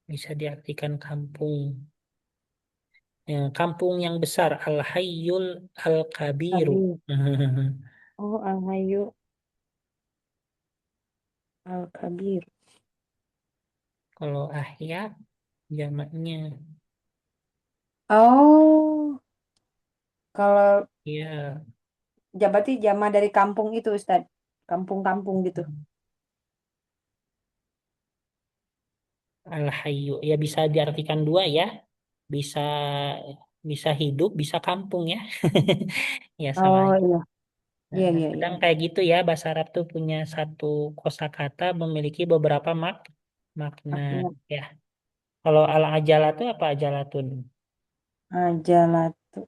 bisa diartikan kampung. Ya, kampung yang besar al-hayyul al-kabiru. Habib. Oh, al-hayu. Al-Kabir. Kalau ahya jamaknya. Oh, kalau Ya, berarti jamaah dari kampung itu, Ustadz. Kampung-kampung gitu. al-hayyu. Ya bisa diartikan dua ya. Bisa bisa hidup, bisa kampung ya. Ya sama Oh aja. iya, Nah, iya, iya, iya. kadang kayak gitu ya, bahasa Arab tuh punya satu kosakata memiliki beberapa makna. Makna Ya, kalau al-ajalah itu apa ajalatun? ajalatu,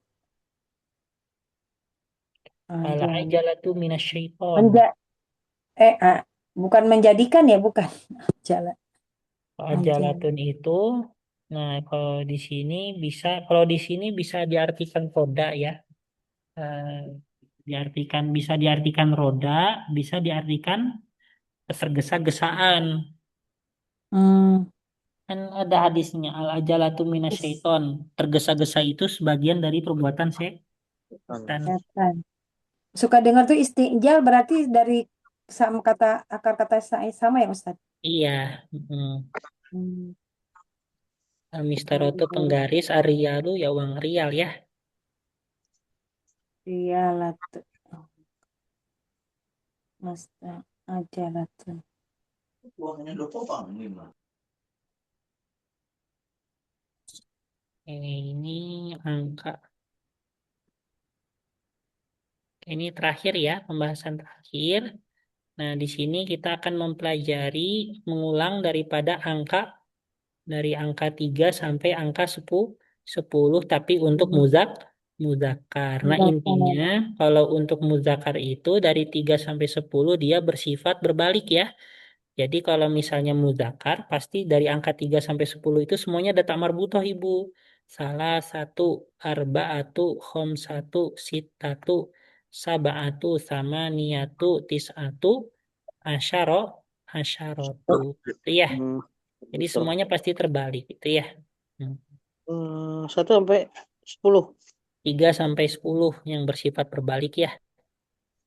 ajalah. Al-ajalatu minasyaiton. Menja bukan menjadikan ya, bukan. Ajalah, ajalah. Ajalatun itu, nah kalau di sini bisa diartikan roda ya. Eh, bisa diartikan roda, bisa diartikan ketergesa-gesaan. Hmm, Kan ada hadisnya al-ajalatu minasyaiton. Tergesa-gesa itu sebagian dari perbuatan setan. setan. Suka dengar tuh istijal berarti dari sama kata akar kata sama ya Ustadz? Iya, mm. Hmm. Mistaroto penggaris, Arialu ya uang rial ya. Iya lah tuh. Mas ajalah tuh. Ini angka. Ini terakhir ya, pembahasan terakhir. Nah, di sini kita akan mempelajari mengulang dari angka 3 sampai angka 10 tapi untuk muzakkar. Nah, Mudzakkar. intinya kalau untuk muzakkar itu dari 3 sampai 10 dia bersifat berbalik ya. Jadi kalau misalnya muzakkar pasti dari angka 3 sampai 10 itu semuanya ada tak marbutoh Ibu. Salah satu, arba'atu, khomsatu, sittatu, saba'atu, sama niyatu, tis'atu, asyaro, asyarotu. Itu ya. Hmm, Jadi betul. semuanya pasti terbalik itu ya. Hmm. 1 sampai 10. 3 sampai 10 yang bersifat berbalik ya.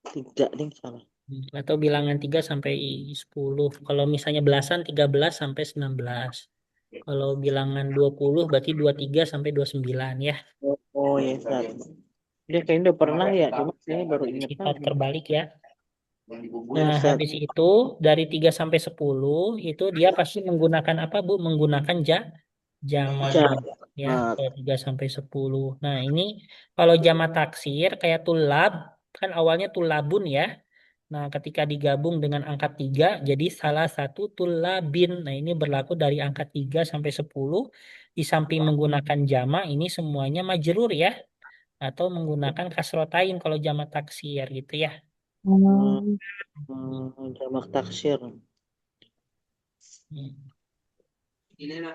Tidak, ding, salah. Atau bilangan 3 sampai 10. Kalau misalnya belasan 13 sampai 19. Kalau bilangan 20 berarti 23 sampai 29 ya. Oh iya, salah. Dia kayaknya udah pernah ya, cuma saya baru ingat Sifat lagi. terbalik ya. Ya, Nah, Ustaz. habis itu dari 3 sampai 10 itu dia pasti menggunakan apa, Bu? Menggunakan jamak ya, Jamak. kalau 3 sampai 10. Nah, ini kalau jamak taksir kayak tulab kan awalnya tulabun ya. Nah, ketika digabung dengan angka 3 jadi salah satu tulabin. Nah, ini berlaku dari angka 3 sampai 10 di samping menggunakan jamak ini semuanya majrur ya atau menggunakan kasrotain kalau jamak taksir gitu ya. Hmm, Hmm. jamak taksir. Hmm. Ya,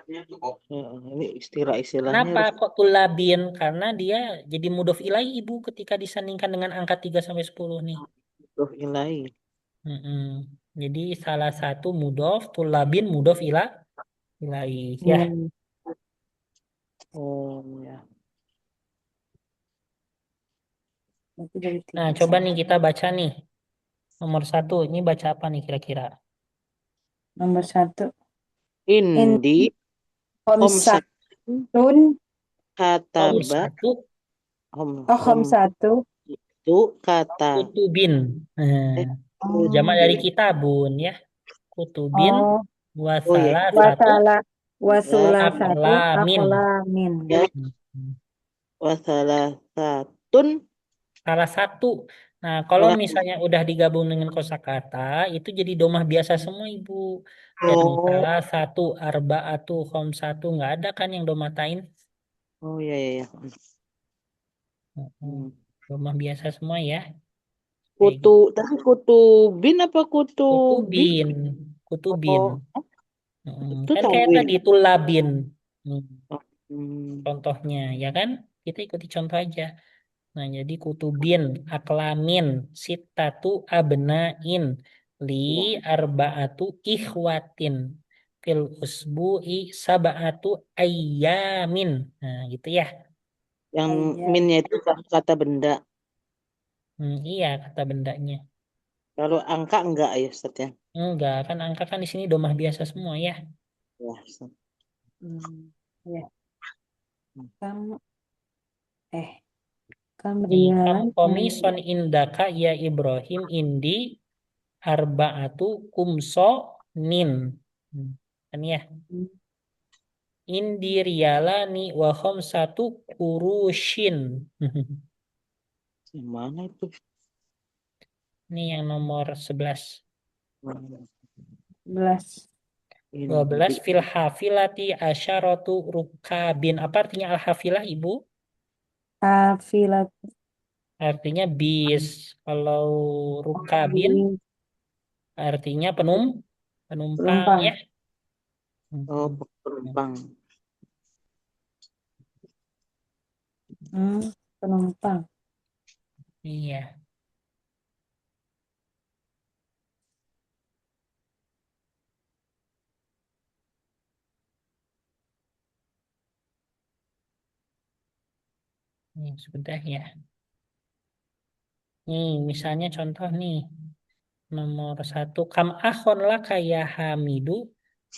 ini istilah-istilahnya Kenapa harus. kok tulabin? Karena dia jadi mudhof ilaih ibu ketika disandingkan dengan angka 3 sampai 10 nih. Ilahi. Mm-mm. Jadi salah satu mudhof tulabin mudhof ilaih ya. Hmm. Oh ya. Berarti dari Nah, 3 coba sampai nih kita baca nih nomor satu. Ini baca apa nih kira-kira? nomor 1. In Indi homsatun homsatun. Kom kataba satu hom Oh, hom homsatu. itu kata kutubin. eh Nah, jamak Oh, dari kitabun ya. Kutubin oh, oh ya wasalah satu wasala ya wasula satu aklamin. akolamin. ya Hmm. wasalah satun Salah satu. Nah, kalau wa misalnya udah digabung dengan kosakata, itu jadi domah biasa semua, Ibu. Jadi oh salah satu, arba'atu, satu nggak ada kan yang domatain. oh ya ya ya. Mm-mm. Hmm. Domah biasa semua ya. Kayak Kutu gitu. tapi kutubin apa kutubin Kutubin. Kutubin. oh itu Kan kayak tanwin. tadi, tulabin. Hmm, Oh, hmm. Contohnya, ya kan? Kita ikuti contoh aja. Nah, jadi kutubin, aklamin, sittatu abnain, li arba'atu ikhwatin, fil usbu'i sab'atu ayyamin. Nah, gitu ya. Yang Ayam. minnya itu kata benda. Iya, kata bendanya. Kalau angka enggak ya Ustaz ya? Enggak, kan angka kan di sini domah biasa semua ya. Ya, Ustaz. Ya, Hmm. kam eh Nih, kam kamrialan komison indaka ya Ibrahim indi arba'atu kumso nin. Kan ya. Indi riyalani wa satu kurushin. Yang mana itu? Ini yang nomor 11. 11. 12 Indi. fil hafilati asyaratu rukabin. Apa artinya al-hafilah, Ibu? Kafilat Artinya bis. Kalau rukabin artinya penumpang penumpang. ya. Oh, penumpang. Hmm, penumpang. Iya, ini sudah ya. Nih, misalnya contoh nih. Nomor 1. Kam akhon laka ya Hamidu.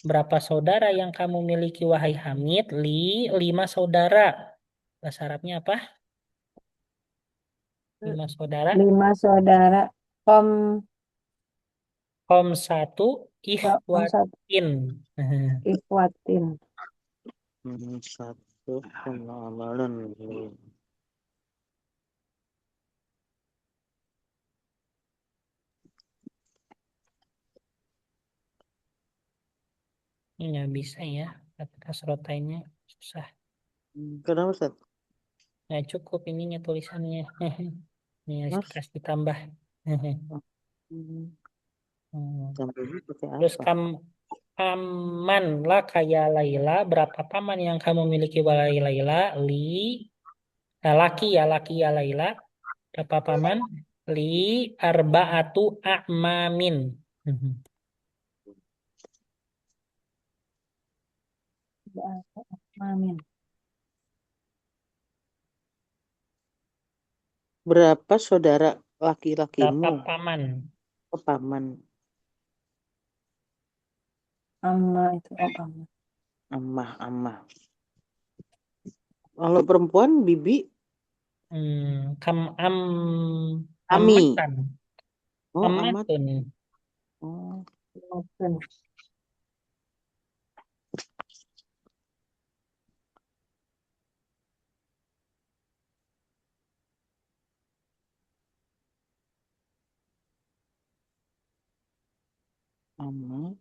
Berapa saudara yang kamu miliki wahai Hamid? 5 saudara. Bahasa Arabnya apa? 5 saudara. 5 saudara. Kom Kom 1 kom satu ikhwatin. ikhwatin. Satu pengamalan. Ini nggak bisa ya. Atas rotainnya susah. Kenapa Ustaz? Nggak cukup ininya tulisannya. Ini harus Mas? dikasih tambah. Hmm, Hmm. Contohnya pakai Terus apa? paman lah kayak Laila. Berapa paman yang kamu miliki wahai Laila? Laki ya laki ya Laila. Berapa paman? Li arbaatu a'mamin. Amin. Berapa saudara Berapa laki-lakimu? paman? Oh, paman. Amma itu Amma. Amah. Kalau perempuan, bibi, Kam ami. amatan. Oh, amat. Amatun. Oh, Maafkan. amat.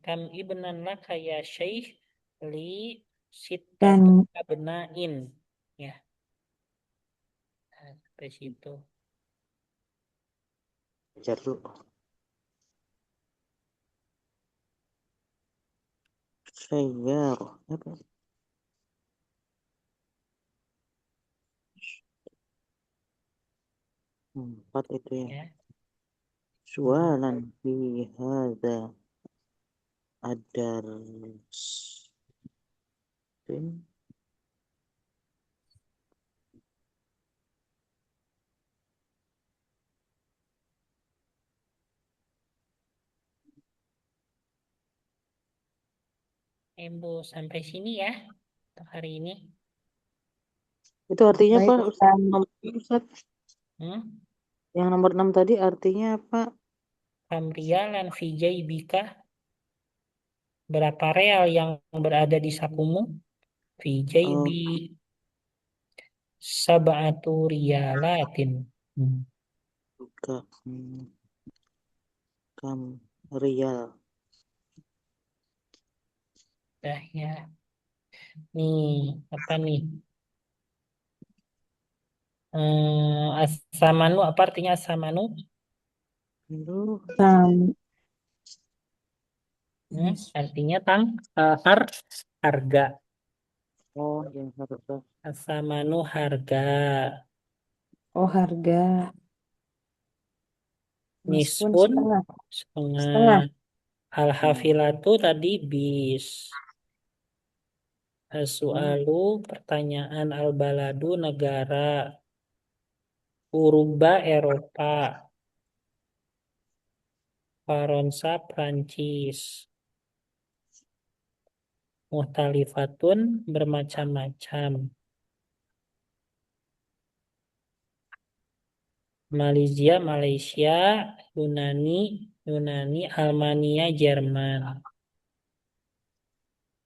Kam ibnan laka ya syekh li sittatu Dan abnain. Ya, sampai situ. Ajar lu. Sayar. Apa? Empat itu ya. Ya. Sualan fi hadza adar. Ibu sampai sini ya untuk hari ini. Itu artinya apa, baik Ustaz? Ustaz. Ustaz? Hmm? Yang nomor 6 tadi artinya apa? Kamrialan fi jaybika. Berapa real yang berada di sakumu? Fi Oh, jaybi sab'atu riyalatin. Hmm. buka. Kam Rial. Dah ya. Nih, apa nih? Asamanu apa artinya asamanu? Aduh, Sam. Artinya harga. oh ya harga. Asamanu harga. Oh, harga. Nisfun Nisfun setengah. setengah. Setengah. Al-hafilatu tadi bis. Hmm, As-su'alu pertanyaan al-baladu negara. Uruba Eropa. Faransa Prancis. Muhtalifatun bermacam-macam. Malaysia Malaysia. Yunani Yunani. Almania Jerman.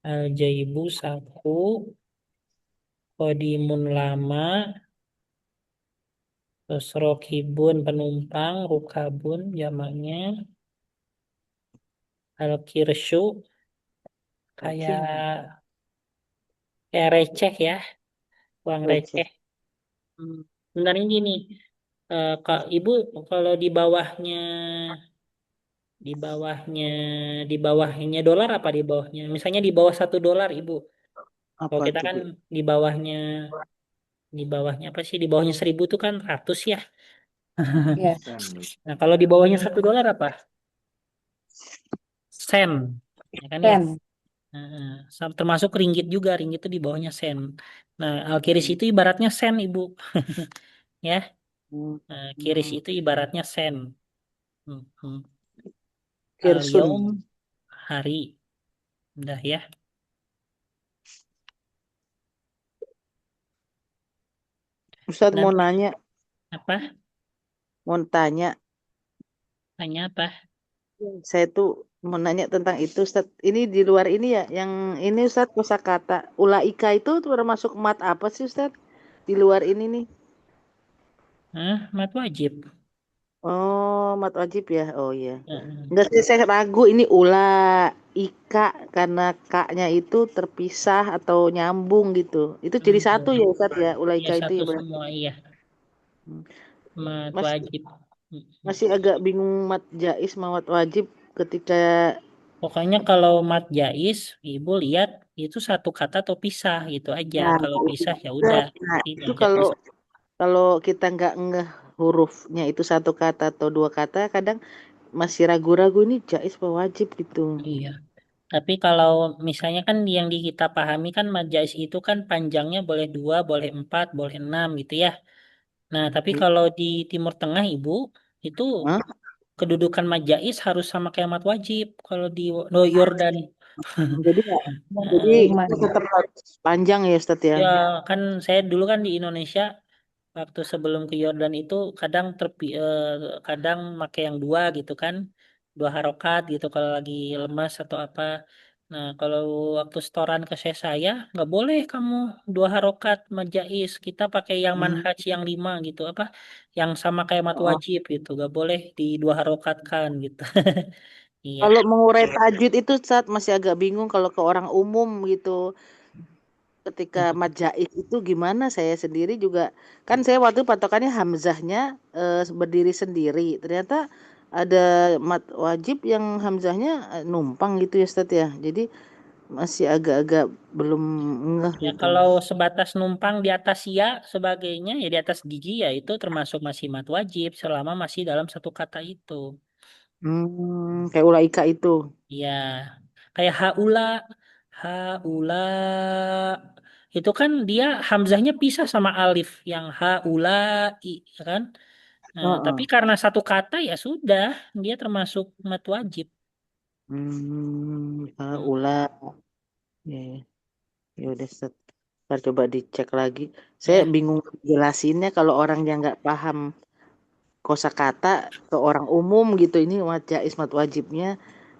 Al-jaibu saku. Kodimun lama. Terus rokibun penumpang. Rukabun jamaknya. Al-kirsyu cacing, kayak receh ya, uang receh. receh. Sebenarnya gini, Kak Ibu, kalau di bawahnya, di bawahnya dolar apa di bawahnya? Misalnya di bawah 1 dolar, Ibu. Kalau Apa kita tuh, kan Bu? di bawahnya apa sih? Di bawahnya 1.000 tuh kan ratus ya. Ya, Nah, kalau di bawahnya 1 dolar apa? Sen, ya kan ya. pen. Nah, termasuk ringgit juga, ringgit itu di bawahnya sen. Nah, Alkiris itu ibaratnya sen, Ibu, ya. Hmm, Nah, kiris hmm. itu ibaratnya sen. Hmm. Al-yaum Kirsun. hari. Udah ya. Ustadz mau Kenapa? nanya, Apa? mau tanya. Tanya apa? Saya tuh mau nanya tentang itu, Ustadz. Ini di luar ini ya, yang ini Ustadz kosakata ulaika itu termasuk mat apa sih Ustadz? Di luar ini nih. Hah? Mat wajib. Oh, mat wajib ya. Oh iya. Heeh. Enggak sih, saya ragu ini ika karena kaknya itu terpisah atau nyambung gitu. Itu jadi satu ya Hmm. Ustadz ya, Iya ulaika itu satu ya berarti. semua iya. Hmm. Mat Masih wajib. Hmm. masih agak bingung mat jais sama mat wajib ketika Pokoknya kalau mat jais, ibu lihat itu satu kata atau pisah gitu aja. nah, Kalau itu. pisah ya udah Nah, berarti itu mat kalau jais. kalau kita nggak ngeh hurufnya itu satu kata atau dua kata, kadang masih ragu-ragu ini jais apa wajib gitu. Iya. Tapi kalau misalnya kan yang di kita pahami kan mat jais itu kan panjangnya boleh 2, boleh 4, boleh 6 gitu ya. Nah, tapi kalau di Timur Tengah, Ibu, itu Hah? kedudukan majais harus sama kayak mat wajib kalau di Yordan. Jadi jadi itu Gimana? tetap harus panjang ya Ustadz ya. Ya, kan saya dulu kan di Indonesia waktu sebelum ke Yordan itu kadang pakai yang dua gitu kan, 2 harokat gitu kalau lagi lemas atau apa. Nah, kalau waktu setoran ke saya nggak boleh kamu 2 harokat majais. Kita pakai yang Hmm. manhaj yang 5 gitu apa, yang sama kayak mat Oh. wajib gitu. Nggak boleh di 2 harokatkan gitu. Iya. Kalau mengurai tajwid itu saat masih agak bingung kalau ke orang umum gitu. Ketika majais itu gimana saya sendiri juga kan saya waktu patokannya hamzahnya berdiri sendiri. Ternyata ada mat wajib yang hamzahnya numpang gitu ya Ustadz ya. Jadi masih agak-agak belum ngeh Ya gitu. kalau sebatas numpang di atas ya sebagainya ya di atas gigi ya itu termasuk masih mat wajib selama masih dalam satu kata itu. Kayak ulaika itu. Ya kayak haula itu kan dia hamzahnya pisah sama alif yang haulai ya kan. Nah, tapi Heeh. karena satu kata ya sudah dia termasuk mat wajib. Hmm. Ula. Ya, ya. Ya udah Ustadz. Ntar coba dicek lagi. Saya Ya. bingung jelasinnya kalau orang yang nggak paham kosakata ke orang umum gitu ini ismat wajibnya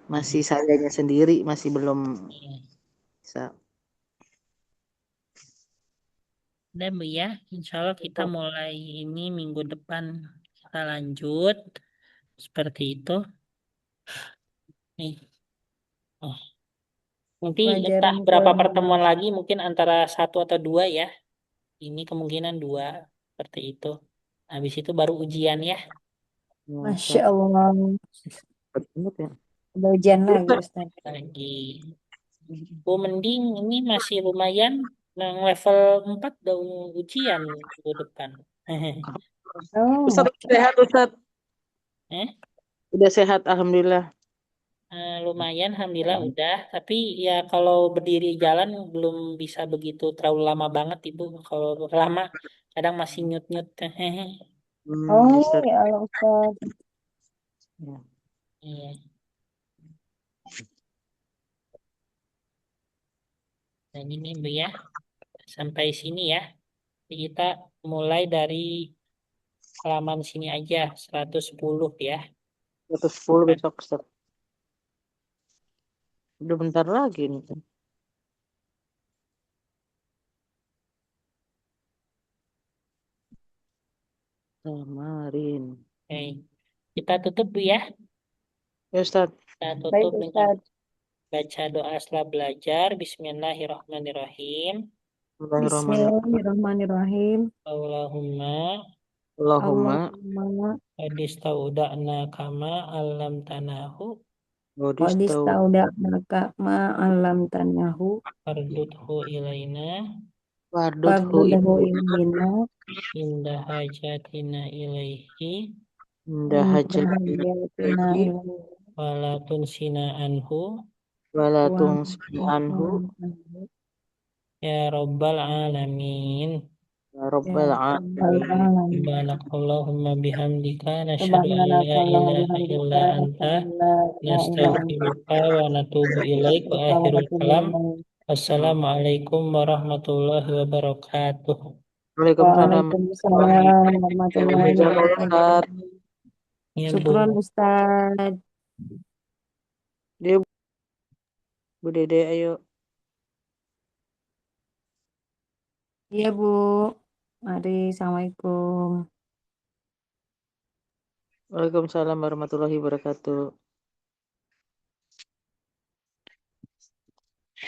masih Mhm. sayanya sendiri masih belum Iya. bisa. Dan Bu ya, insya Allah kita mulai ini minggu depan kita lanjut seperti itu. Nih. Oh, nanti entah Pelajaran ke berapa pertemuan lagi, mungkin antara 1 atau 2 ya. Ini kemungkinan 2 seperti itu. Habis itu baru ujian ya. Masya Allah. ya. Udah ujian Terus, lagi Ustaz, Ustaz. Lagi. Mending ini masih lumayan. Nah, level 4 udah ujian minggu depan. Oh, Ustaz Masya sehat Ustaz. Eh, Udah sehat alhamdulillah. lumayan, alhamdulillah udah. Tapi ya kalau berdiri jalan belum bisa begitu terlalu lama banget Ibu. Kalau lama kadang masih nyut-nyut. Oh, Ustaz. ya Allah Ustaz. Ya. Iya. Nah ini Bu ya, sampai sini ya. Jadi kita mulai dari halaman sini aja, 110 ya. 110 besok Ustaz. Udah bentar lagi nih. Kemarin. Oke. Kita tutup Bu ya. Ya Ustaz. Kita Baik tutup dengan Ustaz. baca doa setelah belajar. Bismillahirrahmanirrahim. Bismillahirrahmanirrahim. Bismillahirrahmanirrahim. Allahumma Allahumma Allahumma qadistauda'na kama alam tanahu qadis wadistau tauda'naka ma'alam tanahu farduthu ilaina warduthu fardudahu ilayna indah hajatina ilaihi indah indah hajat hajatina ilaihi ilayna walatun sina anhu walatung wa anhu ya rabbal alamin. ya ya rabbal rabbal alamin. alamin. Subhanakallahumma bihamdika nasyhadu an la Subhanakallah ilaha illa bihamdika anta asyhadu an la ilaha illa anta nastaghfiruka wa natubu ilaik wa astaghfiruka wa akhirul atubu kalam. ilaik. Assalamualaikum warahmatullahi wabarakatuh. Waalaikumsalam. Waalaikumsalam warahmatullahi wabarakatuh. Ustaz. Ya Bu. Syukron Ustaz. Dia Bu Dede ayo. Iya Bu. Mari, Assalamualaikum. Waalaikumsalam warahmatullahi wabarakatuh.